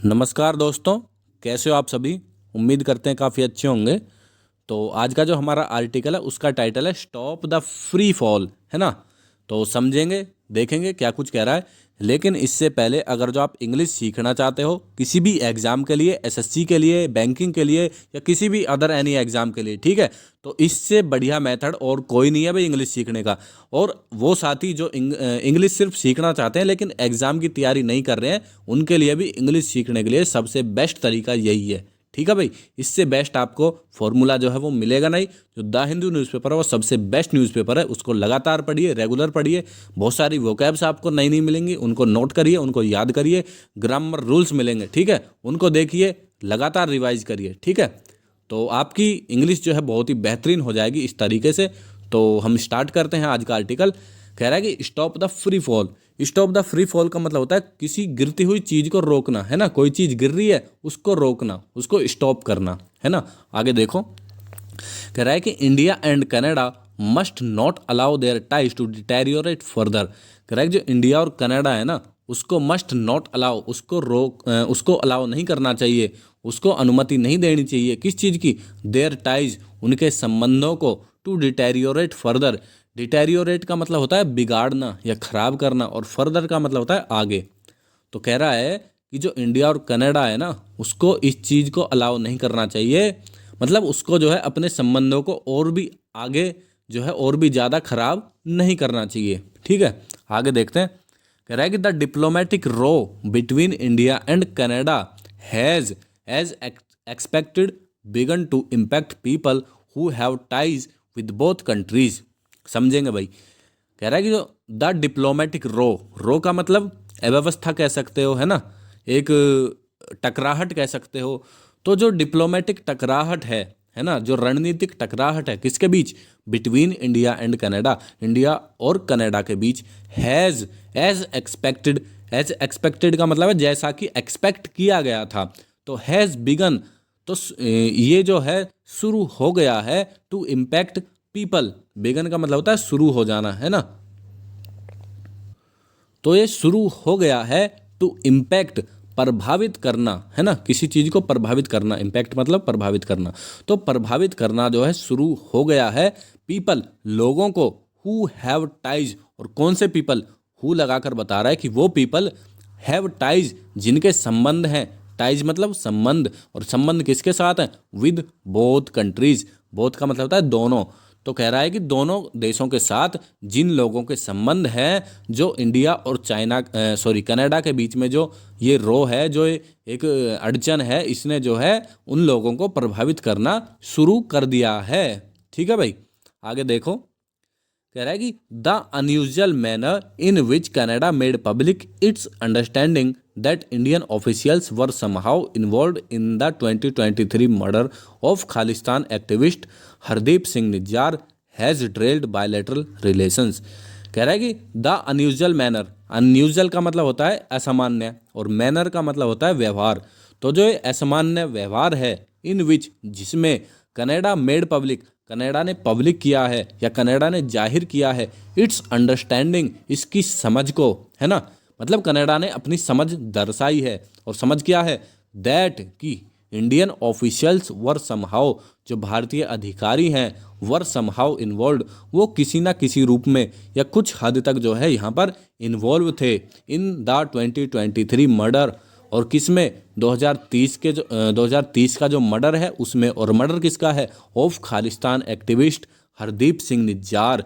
नमस्कार दोस्तों, कैसे हो आप सभी। उम्मीद करते हैं काफ़ी अच्छे होंगे। तो आज का जो हमारा आर्टिकल है उसका टाइटल है स्टॉप द फ्री फॉल, है ना। तो समझेंगे, देखेंगे क्या कुछ कह रहा है। लेकिन इससे पहले अगर जो आप इंग्लिश सीखना चाहते हो किसी भी एग्ज़ाम के लिए, एसएससी के लिए, बैंकिंग के लिए या किसी भी अदर एनी एग्ज़ाम के लिए, ठीक है, तो इससे बढ़िया मेथड और कोई नहीं है भाई इंग्लिश सीखने का। और वो साथी जो इंग्लिश सिर्फ सीखना चाहते हैं लेकिन एग्ज़ाम की तैयारी नहीं कर रहे हैं, उनके लिए भी इंग्लिश सीखने के लिए सबसे बेस्ट तरीका यही है। ठीक है भाई, इससे बेस्ट आपको फॉर्मूला जो है वो मिलेगा नहीं। जो द हिंदू न्यूज़पेपर है वो सबसे बेस्ट न्यूज़पेपर है, उसको लगातार पढ़िए, रेगुलर पढ़िए। बहुत सारी वोकैब्स आपको नई नई मिलेंगी, उनको नोट करिए, उनको याद करिए। ग्रामर रूल्स मिलेंगे, ठीक है, उनको देखिए, लगातार रिवाइज करिए, ठीक है। तो आपकी इंग्लिश जो है बहुत ही बेहतरीन हो जाएगी इस तरीके से। तो हम स्टार्ट करते हैं आज का आर्टिकल। कह रहा है कि stop the free fall. Stop the free fall का मतलब होता है किसी गिरती हुई चीज को रोकना, है ना। कोई चीज गिर रही है उसको रोकना, उसको स्टॉप करना, है ना। आगे देखो, कह रहा है कि India and Canada must not allow their ties to deteriorate further. कह रहा है कि जो इंडिया और कनाडा है ना, उसको मस्ट नॉट अलाउ, उसको अलाउ नहीं करना चाहिए, उसको अनुमति नहीं देनी चाहिए। किस चीज़ की? देयर टाइज, उनके संबंधों को, टू डिटेरियोरेट फर्दर। डिटेरियोरेट का मतलब होता है बिगाड़ना या खराब करना, और फर्दर का मतलब होता है आगे। तो कह रहा है कि जो इंडिया और कनाडा है ना, उसको इस चीज़ को अलाउ नहीं करना चाहिए। मतलब उसको जो है अपने संबंधों को और भी आगे जो है और भी ज़्यादा खराब नहीं करना चाहिए, ठीक है। आगे देखते हैं। कह रहा है कि the diplomatic row between India and Canada has as expected begun to impact people who have ties with both countries. समझेंगे भाई। कह रहा है कि जो द डिप्लोमेटिक रो, रो का मतलब अव्यवस्था कह सकते हो, है ना, एक टकराहट कह सकते हो। तो जो डिप्लोमेटिक टकराहट है ना, जो रणनीतिक टकराहट है किसके बीच? Between India and Canada, India और कनाडा के बीच। Has, as expected, as expected का मतलब है जैसा कि एक्सपेक्ट किया गया था। तो हैज़ बिगन, तो ये जो है शुरू हो गया है, टू इम्पैक्ट पीपल। बिगन का मतलब होता है शुरू हो जाना, है ना। तो ये शुरू हो गया है टू इम्पैक्ट, प्रभावित करना, है ना, किसी चीज को प्रभावित करना। इम्पैक्ट मतलब प्रभावित करना। तो प्रभावित करना जो है शुरू हो गया है पीपल, लोगों को, हु हैव टाइज। और कौन से पीपल? हु लगाकर बता रहा है कि वो पीपल हैव टाइज, जिनके संबंध हैं। टाइज मतलब संबंध, और संबंध किसके साथ है? With both countries. बोथ का मतलब होता है दोनों। तो कह रहा है कि दोनों देशों के साथ जिन लोगों के संबंध हैं, जो इंडिया और कनाडा के बीच में जो ये रो है, जो एक अड़चन है, इसने जो है उन लोगों को प्रभावित करना शुरू कर दिया है। ठीक है भाई, आगे देखो। कह रहा है कि the unusual manner in which Canada made public its understanding that Indian officials were somehow involved in the 2023 murder of Khalistan activist Hardeep Singh Nijjar has derailed bilateral relations. कह रहा है कि द अनयूजल मैनर, अनयूजल का मतलब होता है असामान्य, और मैनर का मतलब होता है व्यवहार। तो जो ये असामान्य व्यवहार है, इन विच, जिसमें कनाडा मेड पब्लिक, कनाडा ने पब्लिक किया है या कनाडा ने जाहिर किया है, इट्स अंडरस्टैंडिंग, इसकी समझ को, है ना। मतलब कनाडा ने अपनी समझ दर्शाई है, और समझ क्या है? दैट, कि इंडियन ऑफिशियल्स वर समहाउ, जो भारतीय अधिकारी हैं, वर समहाउ इन्वॉल्व, वो किसी ना किसी रूप में या कुछ हद तक जो है यहाँ पर इन्वॉल्व थे इन द 2023 मर्डर। और किस में? 2030 का जो मर्डर है उसमें। और मर्डर किसका है? Of Khalistan activist Hardeep Singh Nijjar.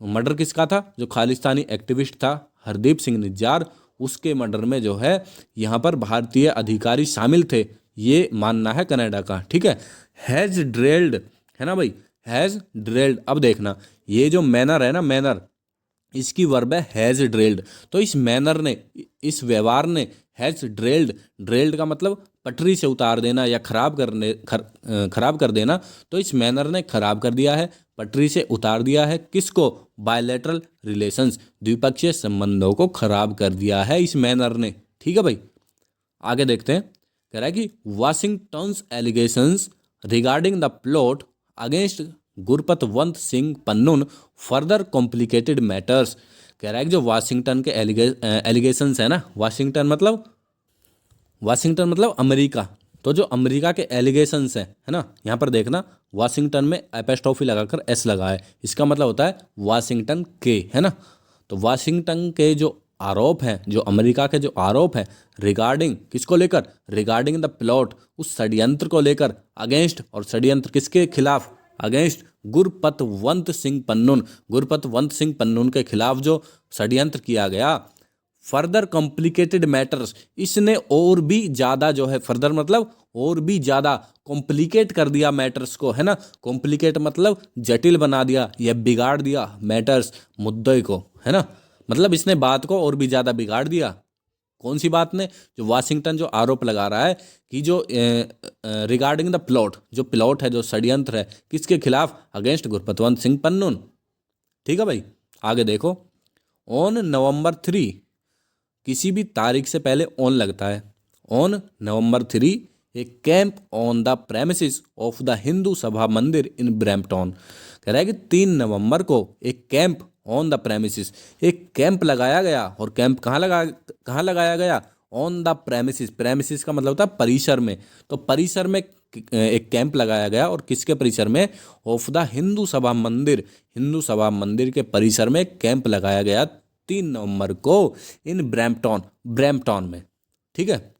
Murder किसका था? जो खालिस्तानी एक्टिविस्ट था हरदीप सिंह निज्जार, उसके मर्डर में जो है यहाँ पर भारतीय अधिकारी शामिल थे, ये मानना है कनाडा का। ठीक है। हैज ड्रेल्ड, है ना भाई, हैज ड्रेल्ड। अब देखना, ये जो मैनर है ना, मैनर, इसकी वर्ब है हैज ड्रेल्ड। तो इस मैनर ने, इस व्यवहार ने, हैज ड्रेल्ड, ड्रेल्ड का मतलब पटरी से उतार देना या खराब कर देना। तो इस मैनर ने खराब कर दिया है, पटरी से उतार दिया है। किसको? बायलैटरल रिलेशंस, द्विपक्षीय संबंधों को खराब कर दिया है इस मैनर ने। ठीक है भाई, आगे देखते हैं। कह रहा है कि Washington's allegations regarding the plot against Gurpatwant Singh Pannun further complicated matters. कह रहा है कि जो वाशिंगटन के एलिगेशंस है ना, वाशिंगटन मतलब वाशिंगटन मतलब अमेरिका। तो जो अमेरिका के एलिगेशंस हैं, है ना, यहाँ पर देखना वाशिंगटन में एपोस्ट्रोफी लगाकर एस लगा है, इसका मतलब होता है वाशिंगटन के, है ना। तो वाशिंगटन के जो आरोप हैं, जो अमेरिका के जो आरोप हैं रिगार्डिंग किसको लेकर, रिगार्डिंग द प्लॉट, उस षड्यंत्र को लेकर, अगेंस्ट, और षड्यंत्र किसके खिलाफ, अगेंस्ट गुरपतवंत सिंह पन्नून, गुरपतवंत सिंह पन्नून के खिलाफ जो षड्यंत्र किया गया, फर्दर कॉम्प्लिकेटेड मैटर्स, इसने और भी ज़्यादा जो है, फर्दर मतलब और भी ज़्यादा कॉम्प्लिकेट कर दिया मैटर्स को, है ना। कॉम्प्लिकेट मतलब जटिल बना दिया या बिगाड़ दिया मैटर्स, मुद्दे को, है ना। मतलब इसने बात को और भी ज़्यादा बिगाड़ दिया। कौन सी बात ने, जो वाशिंगटन जो आरोप लगा रहा है कि जो रिगार्डिंग द प्लॉट, जो प्लॉट है, जो षड्यंत्र है, किसके खिलाफ, अगेंस्ट गुरपतवंत सिंह पन्नून। ठीक है भाई, आगे देखो। ऑन नवंबर 3, किसी भी तारीख से पहले ऑन लगता है। On November 3 A camp on the premises of the Hindu सभा मंदिर इन ब्रैम्पटन। कह रहा है कि 3 नवंबर को एक कैंप ऑन द प्रेमिसेस, एक कैंप लगाया गया। और कैंप कहाँ लगाया गया, ऑन द प्रेमिसेस। प्रेमिसेस का मतलब होता है परिसर में। तो परिसर में एक कैंप लगाया गया, और किसके परिसर में, ऑफ द हिंदू सभा मंदिर, हिंदू सभा मंदिर के परिसर में कैंप लगाया गया 3 नवंबर को इन ब्रैम्पटन में। ठीक है,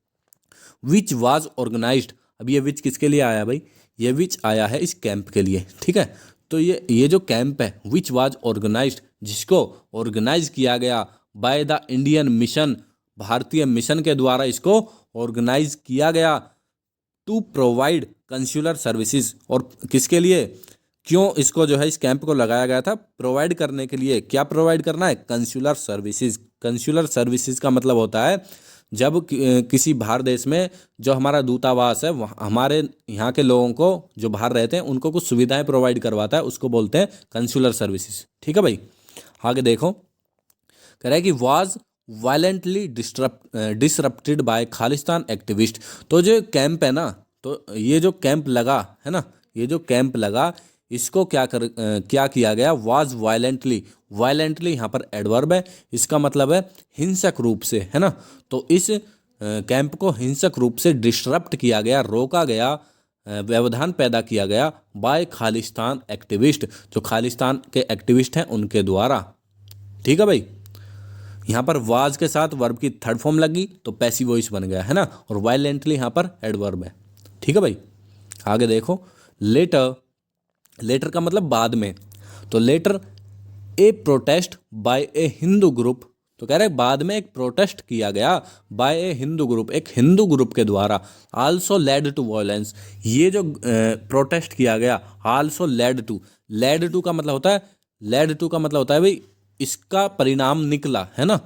विच वाज ऑर्गेनाइज्ड। अब ये विच किसके लिए आया भाई, ये विच आया है इस कैंप के लिए। ठीक है, तो ये जो कैंप है, विच वाज ऑर्गेनाइज्ड, जिसको ऑर्गेनाइज किया गया बाय द इंडियन मिशन, भारतीय मिशन के द्वारा इसको ऑर्गेनाइज किया गया, टू प्रोवाइड कंसुलर सर्विसेज। और किसके लिए, क्यों इसको जो है इस कैंप को लगाया गया था, प्रोवाइड करने के लिए। क्या प्रोवाइड करना है, कंसुलर सर्विसेज। कंसुलर सर्विसेज का मतलब होता है जब किसी बाहर देश में जो हमारा दूतावास है, हमारे यहाँ के लोगों को जो बाहर रहते हैं उनको कुछ सुविधाएं प्रोवाइड करवाता है, उसको बोलते हैं कंसुलर सर्विसेज। ठीक है भाई, आगे देखो। कह रहा है कि was violently disrupted by Khalistan activist. तो जो कैंप है ना, तो ये जो कैंप लगा है ना, ये जो कैंप लगा, इसको क्या किया गया, वाज वायलेंटली। वायलेंटली यहाँ पर एडवर्ब है, इसका मतलब है हिंसक रूप से, है ना। तो इस कैंप को हिंसक रूप से डिस्टरप्ट किया गया, रोका गया, व्यवधान पैदा किया गया बाय खालिस्तान एक्टिविस्ट, जो खालिस्तान के एक्टिविस्ट हैं उनके द्वारा। ठीक है भाई, यहाँ पर वाज के साथ वर्ब की थर्ड फॉर्म लगी तो पैसिव वॉइस बन गया, है ना। और वायलेंटली यहाँ पर एडवर्ब है। ठीक है भाई, आगे देखो। लेटर, लेटर का मतलब बाद में। तो later a protest by a Hindu group. तो कह रहे हैं बाद में एक प्रोटेस्ट किया गया बाय ए हिंदू ग्रुप, एक हिंदू ग्रुप के द्वारा। आल्सो लेड टू वायलेंस, ये जो प्रोटेस्ट किया गया, आल्सो लेड टू का मतलब होता है, लेड टू का मतलब होता है भाई इसका परिणाम निकला, है ना।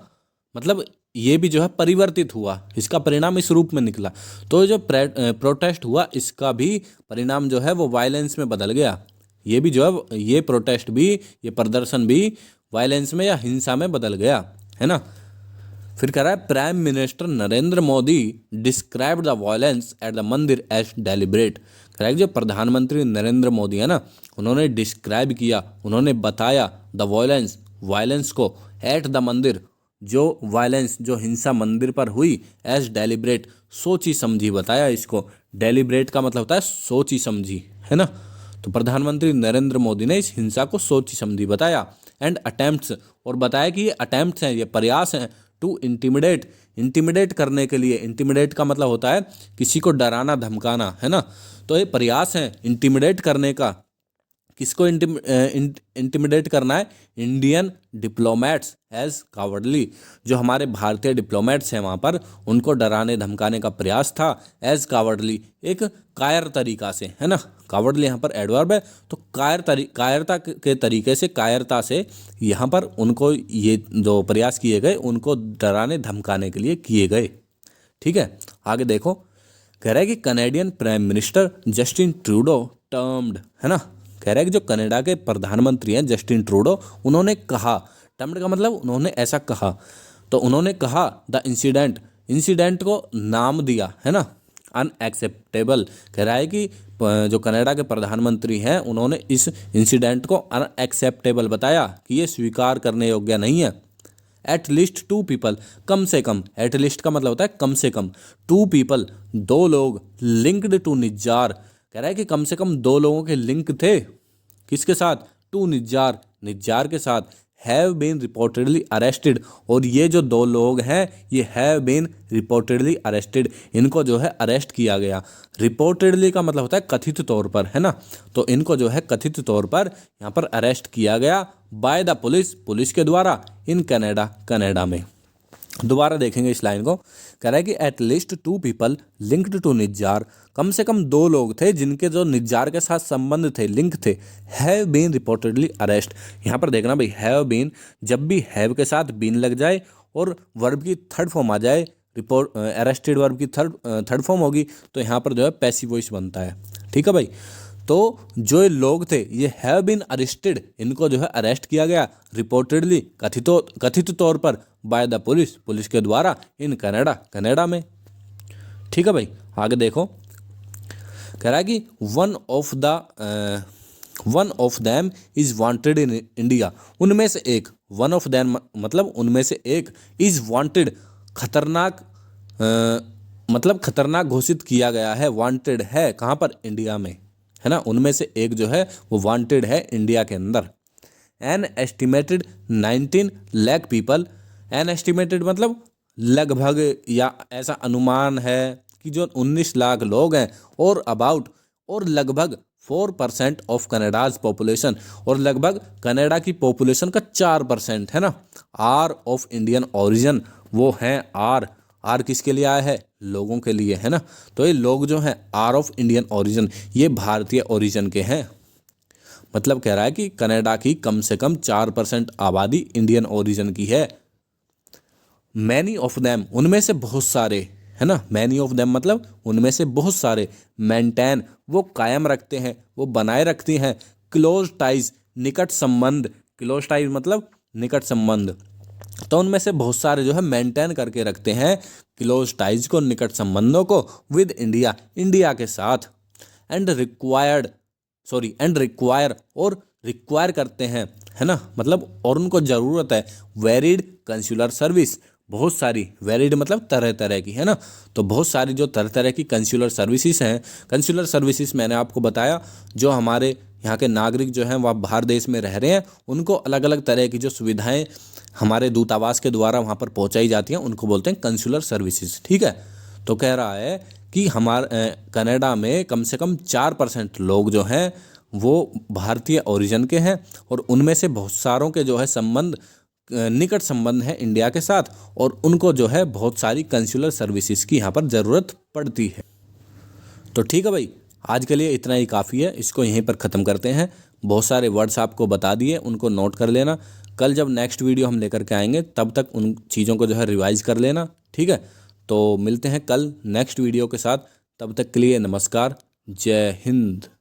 मतलब ये भी जो है परिवर्तित हुआ, इसका परिणाम इस रूप में निकला। तो जो प्रोटेस्ट हुआ, इसका भी परिणाम जो है वो वायलेंस में बदल गया। ये भी जो है, ये प्रोटेस्ट भी, ये प्रदर्शन भी वायलेंस में या हिंसा में बदल गया, है ना। फिर कह रहा है prime minister Narendra Modi describe the violence at the मंदिर एज डेलिब्रेट। कह रहा है जो प्रधानमंत्री नरेंद्र मोदी है ना, उन्होंने डिस्क्राइब किया, उन्होंने बताया द वायलेंस, वायलेंस को, एट द मंदिर, जो वायलेंस, जो हिंसा मंदिर पर हुई, एज डेलिब्रेट, सोची समझी बताया इसको। डेलिब्रेट का मतलब होता है सोची समझी, है ना। तो प्रधानमंत्री नरेंद्र मोदी ने इस हिंसा को सोची समझी बताया। एंड अटेम्प्ट्स, और बताया कि ये अटेम्प्ट्स हैं, ये प्रयास हैं, टू इंटिमिडेट, इंटिमिडेट करने के लिए। इंटिमिडेट का मतलब होता है किसी को डराना धमकाना, है ना। तो ये प्रयास हैं इंटिमिडेट करने का। किसको इंटिमिडेट करना है, इंडियन डिप्लोमेट्स एज कावर्डली, जो हमारे भारतीय डिप्लोमेट्स हैं वहाँ पर, उनको डराने धमकाने का प्रयास था, एज कावर्डली, एक कायर तरीका से, है ना। कावर्डली यहाँ पर एडवर्ब है, तो कायरता के तरीके से, कायरता से यहाँ पर उनको ये जो प्रयास किए गए, उनको डराने धमकाने के लिए किए गए। ठीक है, आगे देखो। कह रहा है कि Canadian prime minister Justin Trudeau termed, है ना। कह रहा है कि जो कनाडा के प्रधानमंत्री हैं जस्टिन ट्रूडो, उन्होंने कहा, टर्म्ड का मतलब उन्होंने ऐसा कहा, तो उन्होंने कहा द इंसिडेंट, इंसिडेंट को नाम दिया, है ना, अनएक्सेप्टेबल। कह रहा है कि जो कनाडा के प्रधानमंत्री हैं उन्होंने इस इंसिडेंट को अनएक्सेप्टेबल बताया, कि ये स्वीकार करने योग्य नहीं है। एट लीस्ट 2 पीपल, कम से कम, एट लीस्ट का मतलब होता है कम से कम, 2 पीपल, 2 लोग, लिंक्ड टू निज्जार, कह रहा है कि कम से कम 2 लोगों के लिंक थे, किसके साथ, टू निज्जार, निज्जार के साथ, हैव बीन रिपोर्टेडली अरेस्टेड, और ये जो 2 लोग हैं ये हैव बीन रिपोर्टेडली अरेस्टेड, इनको जो है अरेस्ट किया गया। रिपोर्टेडली का मतलब होता है कथित तौर पर, है ना, तो इनको जो है कथित तौर पर यहाँ पर अरेस्ट किया गया बाय द पुलिस, पुलिस के द्वारा, इन कनाडा, कनाडा में। दोबारा देखेंगे इस लाइन को, कह रहा है कि at least 2 people linked to Nijjar, कम से कम 2 लोग थे जिनके जो निज्जार के साथ संबंध थे, लिंक थे, हैव बीन रिपोर्टेडली अरेस्ट। यहाँ पर देखना भाई, हैव बीन, जब भी हैव के साथ बीन लग जाए और वर्ब की थर्ड फॉर्म आ जाए, रिपोर्ट अरेस्टेड वर्ब की थर्ड फॉर्म होगी, तो यहाँ पर जो है पैसिव वॉइस बनता है। ठीक है भाई, तो जो ये लोग थे ये हैव बीन अरेस्टेड, इनको जो है अरेस्ट किया गया, रिपोर्टेडली, कथित तौर पर, बाय द पुलिस, पुलिस के द्वारा, इन कनाडा, कनाडा में। ठीक है भाई, आगे देखो, कह रहा है कि one of them is wanted in India, उनमें से एक, वन ऑफ दैम मतलब उनमें से एक, इज वांटेड, खतरनाक, मतलब खतरनाक घोषित किया गया है, वांटेड है कहाँ पर, इंडिया में, है ना, उनमें से एक जो है वो वांटेड है इंडिया के अंदर। An estimated 19 lakh people, an estimated मतलब लगभग, या ऐसा अनुमान है कि जो 19 लाख लोग हैं, और अबाउट, और लगभग 4% ऑफ कनाडाज पॉपुलेशन, और लगभग कनाडा की पॉपुलेशन का 4%, है ना, आर ऑफ इंडियन ओरिजिन, वो हैं आर, आर किसके लिए आया है, लोगों के लिए, है ना, तो ये लोग जो हैं आर ऑफ इंडियन ओरिजिन, ये भारतीय ओरिजिन के हैं। मतलब कह रहा है कि कनाडा की कम से कम 4% आबादी इंडियन ओरिजिन की है। मैनी ऑफ देम, उनमें से बहुत सारे, है ना, मैनी ऑफ देम मतलब उनमें से बहुत सारे, मेंटेन, वो कायम रखते हैं, वो बनाए रखती हैं, क्लोज टाइज, निकट संबंध, क्लोज टाइज मतलब निकट संबंध, तो उनमें से बहुत सारे जो है मेंटेन करके रखते हैं क्लोज टाइज को, निकट संबंधों को, विद इंडिया, इंडिया के साथ, एंड रिक्वायर, और रिक्वायर करते हैं, है ना, मतलब और उनको ज़रूरत है, वेरिड कंसुलर सर्विस, बहुत सारी, वेरिड मतलब तरह तरह की, है ना, तो बहुत सारी जो तरह तरह की कंसुलर सर्विसेज हैं। कंसुलर सर्विसेज मैंने आपको बताया, जो हमारे यहाँ के नागरिक जो हैं वह बाहर देश में रह रहे हैं, उनको अलग अलग तरह की जो सुविधाएं हमारे दूतावास के द्वारा वहाँ पर पहुँचाई जाती हैं, उनको बोलते हैं कंसुलर सर्विसेज। ठीक है, तो कह रहा है कि हमारे कनाडा में कम से कम 4% लोग जो हैं वो भारतीय ओरिजिन के हैं, और उनमें से बहुत सारों के जो है संबंध, निकट संबंध है इंडिया के साथ, और उनको जो है बहुत सारी कंसुलर सर्विसेज की यहाँ पर ज़रूरत पड़ती है। तो ठीक है भाई, आज के लिए इतना ही काफ़ी है, इसको यहीं पर ख़त्म करते हैं। बहुत सारे वर्ड्स आपको बता दिए, उनको नोट कर लेना, कल जब नेक्स्ट वीडियो हम लेकर के आएंगे तब तक उन चीज़ों को जो है रिवाइज कर लेना। ठीक है, तो मिलते हैं कल नेक्स्ट वीडियो के साथ, तब तक के लिए नमस्कार, जय हिंद।